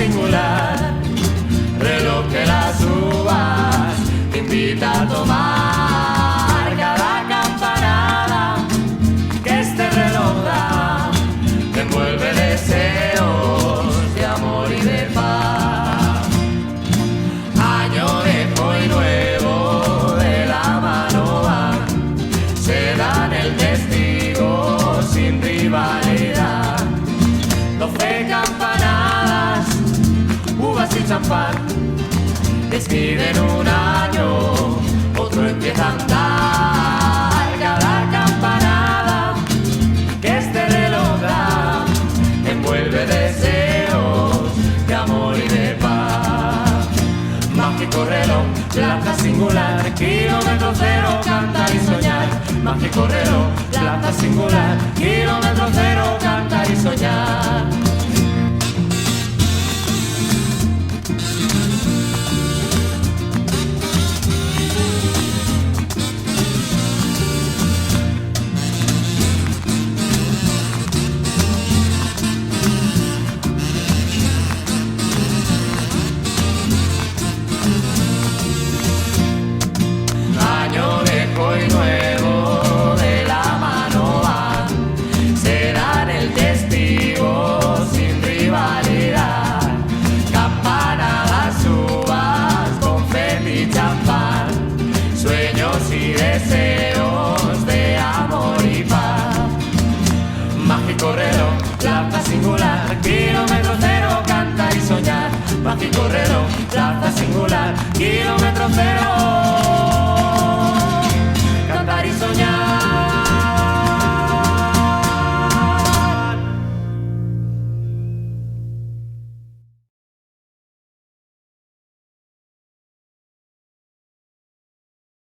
singular, reloj de las uvas te invita a tomar cada campanada que este reloj da, te envuelve deseos de amor y de paz. Año viejo y nuevo de la mano van, se dan el testigo sin rivalidad. 12 campanadas, uvas y champán, despiden un año, otro empieza a andar. Cada campanada que este reloj da, envuelve deseos de amor y de paz. Mágico reloj, plata singular, kilómetro cero, cantar y soñar. Mágico reloj, plata singular, kilómetro cero, cantar y soñar. Año viejo y nuevo de la mano van, serán el testigo sin rivalidad. Campanadas, uvas, confeti y champán, sueños y deseos de amor y paz. Mágico reloj, plata singular, kilómetro cero, cantar y soñar. Mágico reloj, plata singular, kilómetro cero.